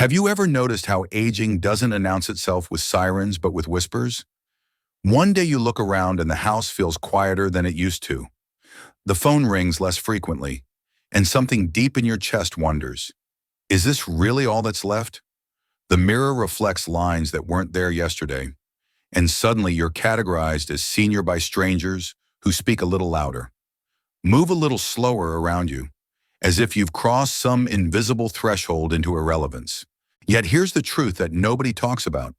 Have you ever noticed how aging doesn't announce itself with sirens but with whispers? One day you look around and the house feels quieter than it used to. The phone rings less frequently, and something deep in your chest wonders, is this really all that's left? The mirror reflects lines that weren't there yesterday, and suddenly you're categorized as senior by strangers who speak a little louder. Move a little slower around you, as if you've crossed some invisible threshold into irrelevance. Yet here's the truth that nobody talks about.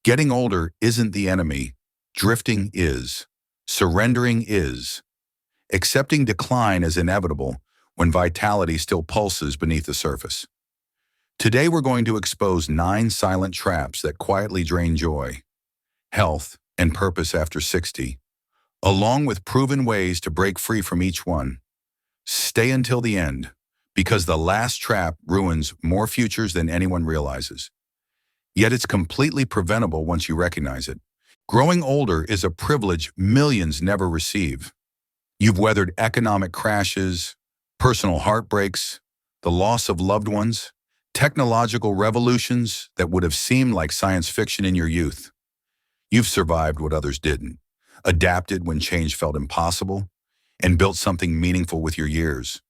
Getting older isn't the enemy. Drifting is. Surrendering is. Accepting decline is inevitable when vitality still pulses beneath the surface. Today we're going to expose 9 silent traps that quietly drain joy, health, and purpose after 60, along with proven ways to break free from each one. Stay until the end, because the last trap ruins more futures than anyone realizes. Yet it's completely preventable once you recognize it. Growing older is a privilege millions never receive. You've weathered economic crashes, personal heartbreaks, the loss of loved ones, technological revolutions that would have seemed like science fiction in your youth. You've survived what others didn't, adapted when change felt impossible, and built something meaningful with your years.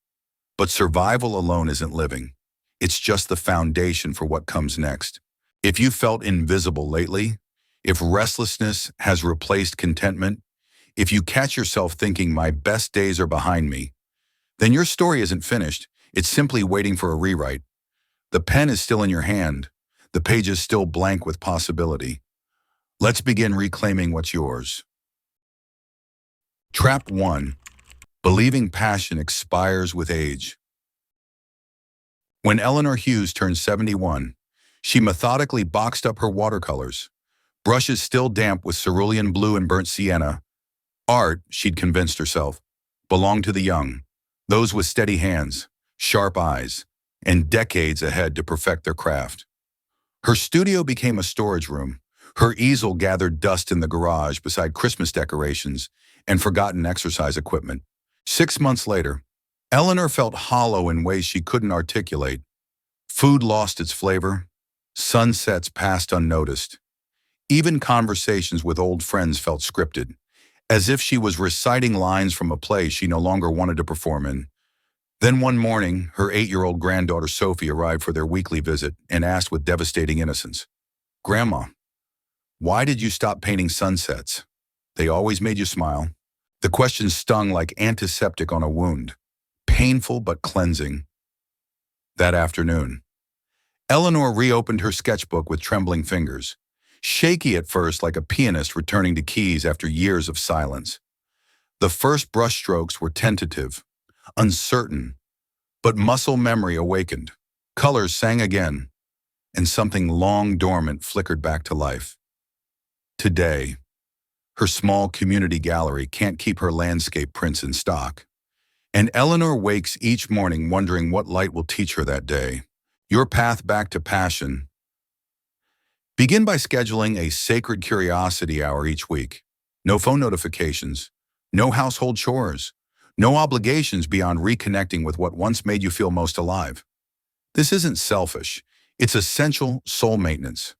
But survival alone isn't living. It's just the foundation for what comes next. If you felt invisible lately, if restlessness has replaced contentment, if you catch yourself thinking my best days are behind me, then your story isn't finished. It's simply waiting for a rewrite. The pen is still in your hand. The page is still blank with possibility. Let's begin reclaiming what's yours. Trap 1. Believing passion expires with age. When Eleanor Hughes turned 71, she methodically boxed up her watercolors, brushes still damp with cerulean blue and burnt sienna. Art, she'd convinced herself, belonged to the young, those with steady hands, sharp eyes, and decades ahead to perfect their craft. Her studio became a storage room. Her easel gathered dust in the garage beside Christmas decorations and forgotten exercise equipment. 6 months later, Eleanor felt hollow in ways she couldn't articulate. Food lost its flavor. Sunsets passed unnoticed. Even conversations with old friends felt scripted, as if she was reciting lines from a play she no longer wanted to perform in. Then one morning, her 8-year-old granddaughter Sophie arrived for their weekly visit and asked with devastating innocence, "Grandma, why did you stop painting sunsets? They always made you smile." The question stung like antiseptic on a wound, painful but cleansing. That afternoon, Eleanor reopened her sketchbook with trembling fingers, shaky at first like a pianist returning to keys after years of silence. The first brushstrokes were tentative, uncertain, but muscle memory awakened. Colors sang again, and something long dormant flickered back to life. Today, her small community gallery can't keep her landscape prints in stock, and Eleanor wakes each morning wondering what light will teach her that day. Your path back to passion. Begin by scheduling a sacred curiosity hour each week. No phone notifications, no household chores, no obligations beyond reconnecting with what once made you feel most alive. This isn't selfish, it's essential soul maintenance.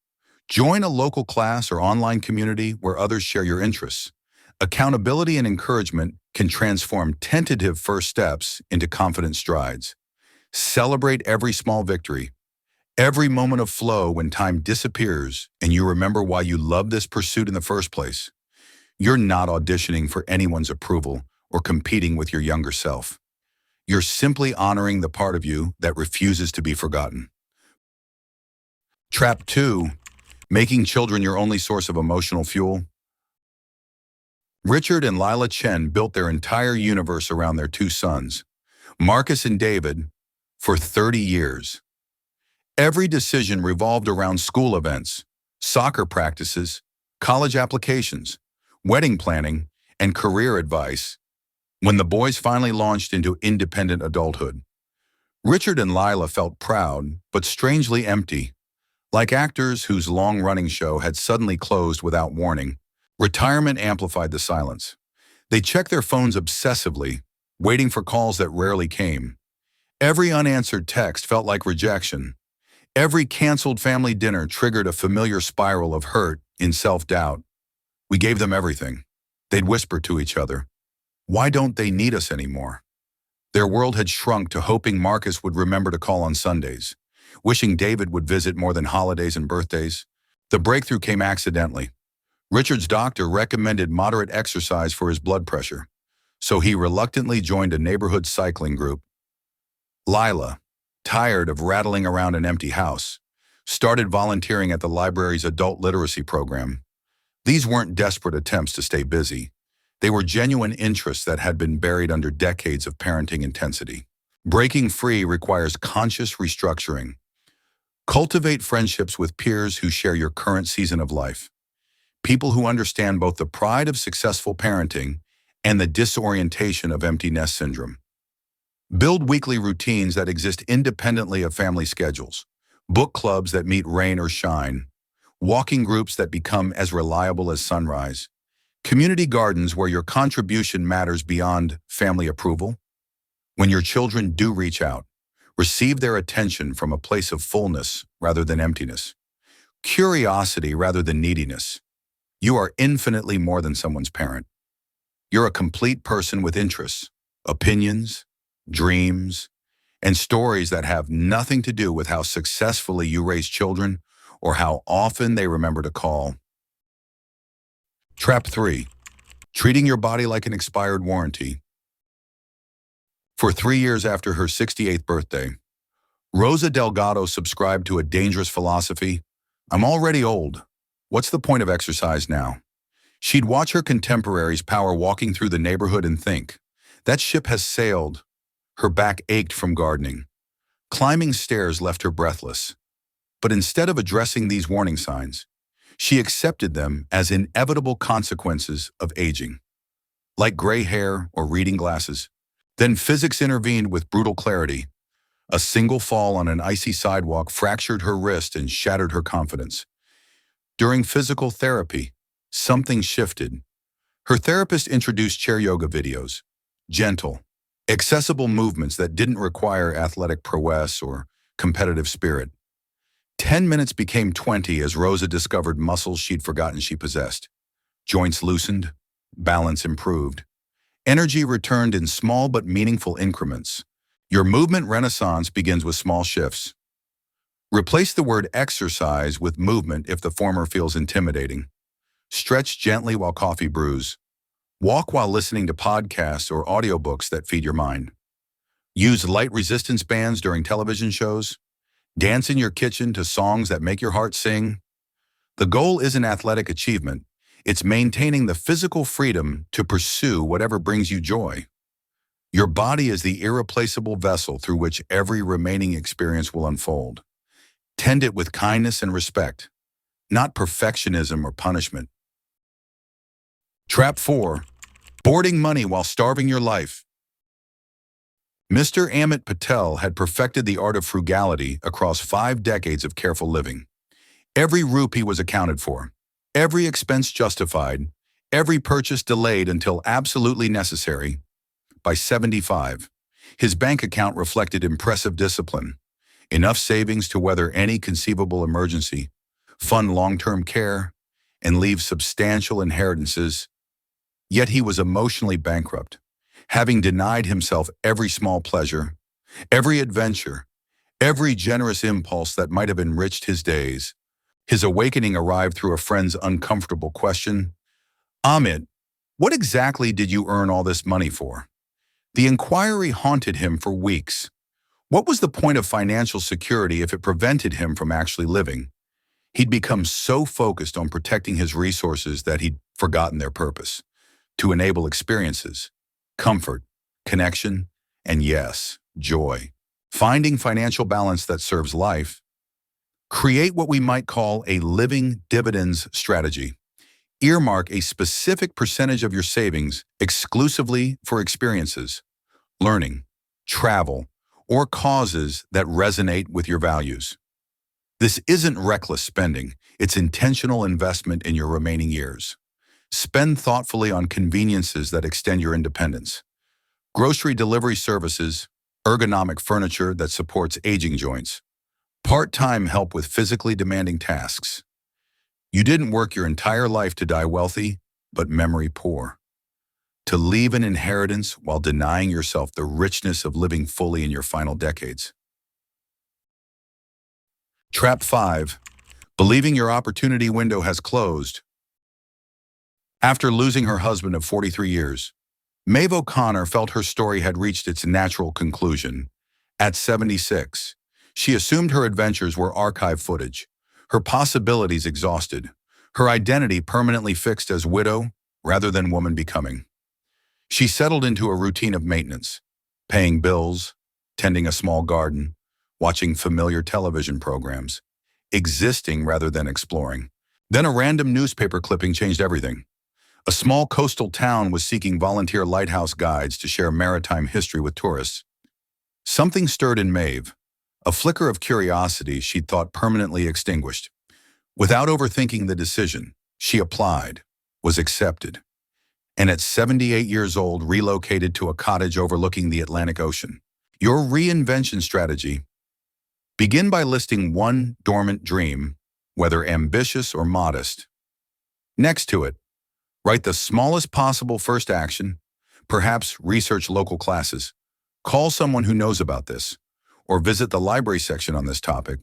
Join a local class or online community where others share your interests. Accountability and encouragement can transform tentative first steps into confident strides. Celebrate every small victory, every moment of flow when time disappears and you remember why you loved this pursuit in the first place. You're not auditioning for anyone's approval or competing with your younger self. You're simply honoring the part of you that refuses to be forgotten. Trap 2. Making children your only source of emotional fuel. Richard and Lila Chen built their entire universe around their 2 sons, Marcus and David, for 30 years. Every decision revolved around school events, soccer practices, college applications, wedding planning, and career advice. When the boys finally launched into independent adulthood, Richard and Lila felt proud, but strangely empty. Like actors whose long-running show had suddenly closed without warning, retirement amplified the silence. They checked their phones obsessively, waiting for calls that rarely came. Every unanswered text felt like rejection. Every canceled family dinner triggered a familiar spiral of hurt and self-doubt. We gave them everything. They'd whisper to each other, "Why don't they need us anymore?" Their world had shrunk to hoping Marcus would remember to call on Sundays, wishing David would visit more than holidays and birthdays. The breakthrough came accidentally. Richard's doctor recommended moderate exercise for his blood pressure, so he reluctantly joined a neighborhood cycling group. Lila, tired of rattling around an empty house, started volunteering at the library's adult literacy program. These weren't desperate attempts to stay busy. They were genuine interests that had been buried under decades of parenting intensity. Breaking free requires conscious restructuring. Cultivate friendships with peers who share your current season of life. People who understand both the pride of successful parenting and the disorientation of empty nest syndrome. Build weekly routines that exist independently of family schedules. Book clubs that meet rain or shine. Walking groups that become as reliable as sunrise. Community gardens where your contribution matters beyond family approval. When your children do reach out, receive their attention from a place of fullness rather than emptiness. Curiosity rather than neediness. You are infinitely more than someone's parent. You're a complete person with interests, opinions, dreams, and stories that have nothing to do with how successfully you raise children or how often they remember to call. Trap 3. Treating your body like an expired warranty. For 3 years after her 68th birthday, Rosa Delgado subscribed to a dangerous philosophy: "I'm already old. What's the point of exercise now?" She'd watch her contemporaries power walking through the neighborhood and think, "That ship has sailed." Her back ached from gardening. Climbing stairs left her breathless. But instead of addressing these warning signs, she accepted them as inevitable consequences of aging, like gray hair or reading glasses. Then physics intervened with brutal clarity. A single fall on an icy sidewalk fractured her wrist and shattered her confidence. During physical therapy, something shifted. Her therapist introduced chair yoga videos, gentle, accessible movements that didn't require athletic prowess or competitive spirit. 10 minutes became 20 as Rosa discovered muscles she'd forgotten she possessed. Joints loosened, balance improved. Energy returned in small but meaningful increments. Your movement renaissance begins with small shifts. Replace the word exercise with movement if the former feels intimidating. Stretch gently while coffee brews. Walk while listening to podcasts or audiobooks that feed your mind. Use light resistance bands during television shows. Dance in your kitchen to songs that make your heart sing. The goal isn't athletic achievement. It's maintaining the physical freedom to pursue whatever brings you joy. Your body is the irreplaceable vessel through which every remaining experience will unfold. Tend it with kindness and respect, not perfectionism or punishment. Trap 4. Hoarding money while starving your life. Mr. Amit Patel had perfected the art of frugality across 5 decades of careful living. Every rupee was accounted for, every expense justified, every purchase delayed until absolutely necessary. By 75, his bank account reflected impressive discipline, enough savings to weather any conceivable emergency, fund long-term care, and leave substantial inheritances. Yet he was emotionally bankrupt, having denied himself every small pleasure, every adventure, every generous impulse that might have enriched his days. His awakening arrived through a friend's uncomfortable question: "Amit, what exactly did you earn all this money for?" The inquiry haunted him for weeks. What was the point of financial security if it prevented him from actually living? He'd become so focused on protecting his resources that he'd forgotten their purpose: to enable experiences, comfort, connection, and yes, joy. Finding financial balance that serves life. Create what we might call a living dividends strategy. Earmark a specific percentage of your savings exclusively for experiences, learning, travel, or causes that resonate with your values. This isn't reckless spending, it's intentional investment in your remaining years. Spend thoughtfully on conveniences that extend your independence. Grocery delivery services, ergonomic furniture that supports aging joints, Part-time help with physically demanding tasks. You didn't work your entire life to die wealthy, but memory poor. To leave an inheritance while denying yourself the richness of living fully in your final decades. Trap 5. Believing your opportunity window has closed. After losing her husband of 43 years, Maeve O'Connor felt her story had reached its natural conclusion. At 76, she assumed her adventures were archive footage, her possibilities exhausted, her identity permanently fixed as widow rather than woman becoming. She settled into a routine of maintenance, paying bills, tending a small garden, watching familiar television programs, existing rather than exploring. Then a random newspaper clipping changed everything. A small coastal town was seeking volunteer lighthouse guides to share maritime history with tourists. Something stirred in Maeve, a flicker of curiosity she'd thought permanently extinguished. Without overthinking the decision, she applied, was accepted, and at 78 years old relocated to a cottage overlooking the Atlantic Ocean. Your reinvention strategy. Begin by listing one dormant dream, whether ambitious or modest. Next to it, write the smallest possible first action, perhaps research local classes, call someone who knows about this, or visit the library section on this topic.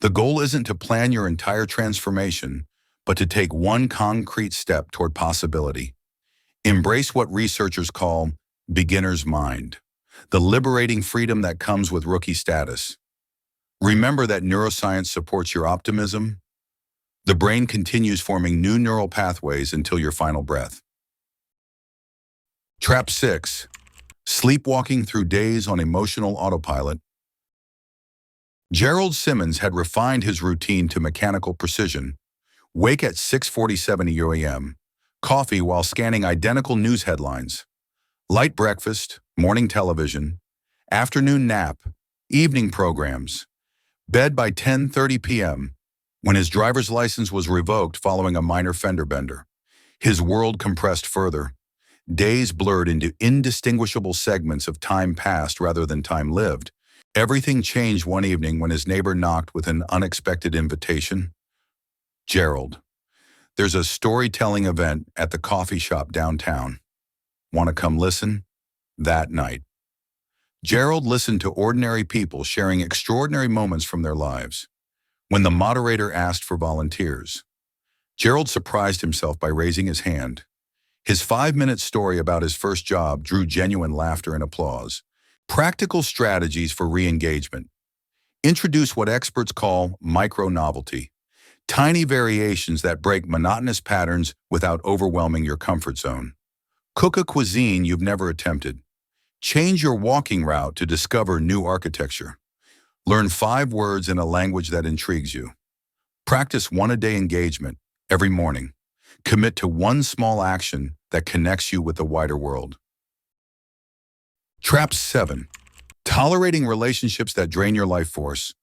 The goal isn't to plan your entire transformation, but to take one concrete step toward possibility. Embrace what researchers call beginner's mind, the liberating freedom that comes with rookie status. Remember that neuroscience supports your optimism. The brain continues forming new neural pathways until your final breath. Trap 6. Sleepwalking through days on emotional autopilot. Gerald Simmons had refined his routine to mechanical precision. Wake at 6:47 a.m., coffee while scanning identical news headlines, light breakfast, morning television, afternoon nap, evening programs, bed by 10:30 p.m. When his driver's license was revoked following a minor fender bender, his world compressed further. Days blurred into indistinguishable segments of time passed rather than time lived. Everything changed one evening when his neighbor knocked with an unexpected invitation. Gerald, there's a storytelling event at the coffee shop downtown. Want to come listen? That night, Gerald listened to ordinary people sharing extraordinary moments from their lives. When the moderator asked for volunteers, Gerald surprised himself by raising his hand. His 5-minute story about his first job drew genuine laughter and applause. Practical strategies for re-engagement. Introduce what experts call micro-novelty, tiny variations that break monotonous patterns without overwhelming your comfort zone. Cook a cuisine you've never attempted. Change your walking route to discover new architecture. Learn 5 words in a language that intrigues you. Practice one-a-day engagement every morning. Commit to one small action that connects you with the wider world. Trap 7. Tolerating relationships that drain your life force.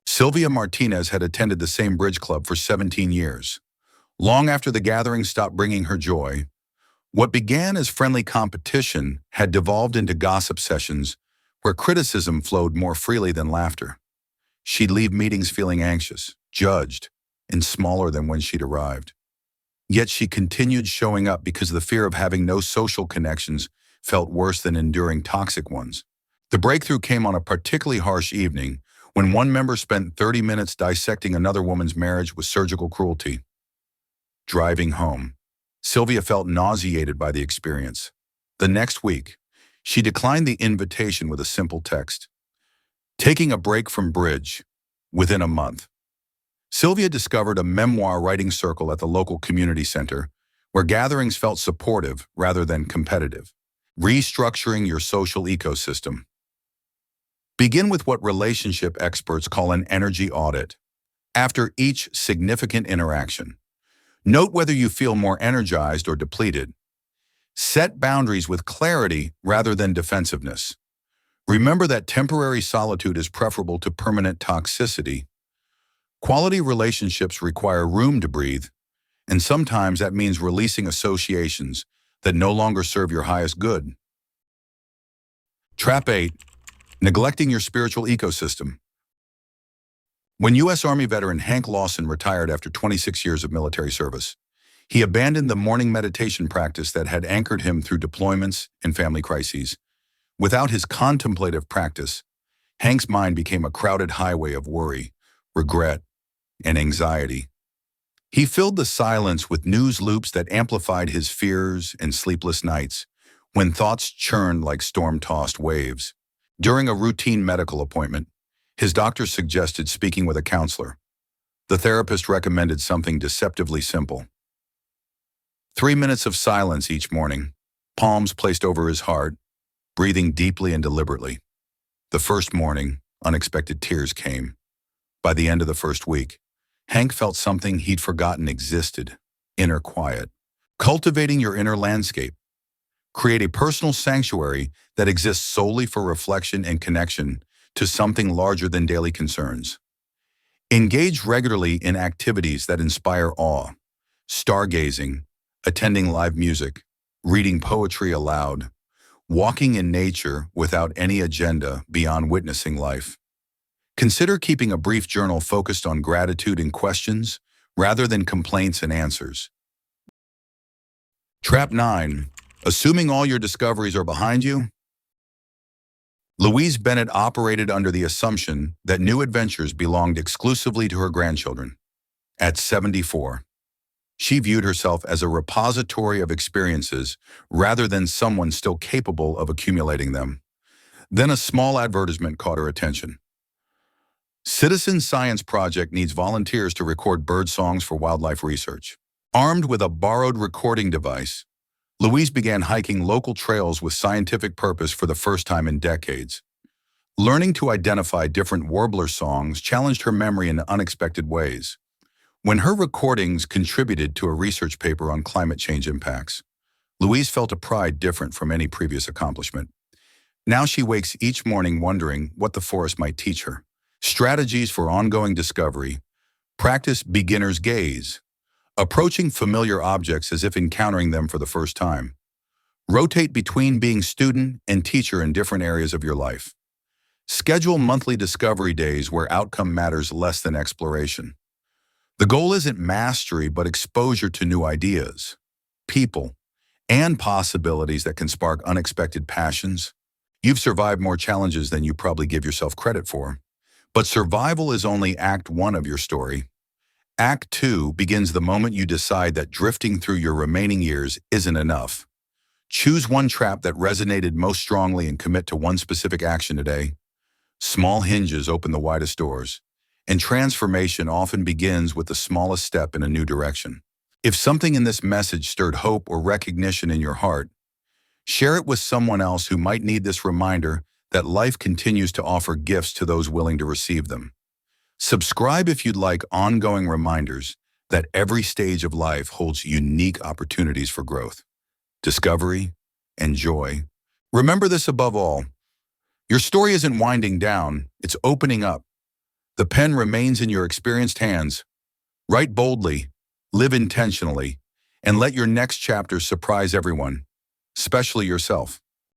Sylvia Martinez had attended the same bridge club for 17 years. Long after the gathering stopped bringing her joy, what began as friendly competition had devolved into gossip sessions where criticism flowed more freely than laughter. She'd leave meetings feeling anxious, judged, and smaller than when she'd arrived. Yet she continued showing up because the fear of having no social connections felt worse than enduring toxic ones. The breakthrough came on a particularly harsh evening when one member spent 30 minutes dissecting another woman's marriage with surgical cruelty. Driving home, Sylvia felt nauseated by the experience. The next week, she declined the invitation with a simple text. Taking a break from bridge. Within a month, Sylvia discovered a memoir writing circle at the local community center where gatherings felt supportive rather than competitive. Restructuring your social ecosystem. Begin with what relationship experts call an energy audit. After each significant interaction, note whether you feel more energized or depleted. Set boundaries with clarity rather than defensiveness. Remember that temporary solitude is preferable to permanent toxicity. Quality relationships require room to breathe, and sometimes that means releasing associations that no longer serve your highest good. Trap 8. Neglecting your spiritual ecosystem. When U.S. Army veteran Hank Lawson retired after 26 years of military service, he abandoned the morning meditation practice that had anchored him through deployments and family crises. Without his contemplative practice, Hank's mind became a crowded highway of worry, regret, and anxiety. He filled the silence with news loops that amplified his fears and sleepless nights, when thoughts churned like storm-tossed waves. During a routine medical appointment, his doctor suggested speaking with a counselor. The therapist recommended something deceptively simple. 3 minutes of silence each morning, palms placed over his heart, breathing deeply and deliberately. The first morning, unexpected tears came. By the end of the first week, Hank felt something he'd forgotten existed: inner quiet. Cultivating your inner landscape. Create a personal sanctuary that exists solely for reflection and connection to something larger than daily concerns. Engage regularly in activities that inspire awe: stargazing, attending live music, reading poetry aloud, walking in nature without any agenda beyond witnessing life. Consider keeping a brief journal focused on gratitude and questions rather than complaints and answers. Trap 9. Assuming all your discoveries are behind you. Louise Bennett operated under the assumption that new adventures belonged exclusively to her grandchildren. At 74, she viewed herself as a repository of experiences rather than someone still capable of accumulating them. Then a small advertisement caught her attention. Citizen Science Project needs volunteers to record bird songs for wildlife research. Armed with a borrowed recording device, Louise began hiking local trails with scientific purpose for the first time in decades. Learning to identify different warbler songs challenged her memory in unexpected ways. When her recordings contributed to a research paper on climate change impacts, Louise felt a pride different from any previous accomplishment. Now she wakes each morning wondering what the forest might teach her. Strategies for ongoing discovery. Practice beginner's gaze. Approaching familiar objects as if encountering them for the first time. Rotate between being student and teacher in different areas of your life. Schedule monthly discovery days where outcome matters less than exploration. The goal isn't mastery, but exposure to new ideas, people, and possibilities that can spark unexpected passions. You've survived more challenges than you probably give yourself credit for. But survival is only Act 1 of your story. Act 2 begins the moment you decide that drifting through your remaining years isn't enough. Choose one trap that resonated most strongly and commit to one specific action today. Small hinges open the widest doors, and transformation often begins with the smallest step in a new direction. If something in this message stirred hope or recognition in your heart, share it with someone else who might need this reminder that life continues to offer gifts to those willing to receive them. Subscribe if you'd like ongoing reminders that every stage of life holds unique opportunities for growth, discovery, and joy. Remember this above all: your story isn't winding down, it's opening up. The pen remains in your experienced hands. Write boldly, live intentionally, and let your next chapter surprise everyone, especially yourself.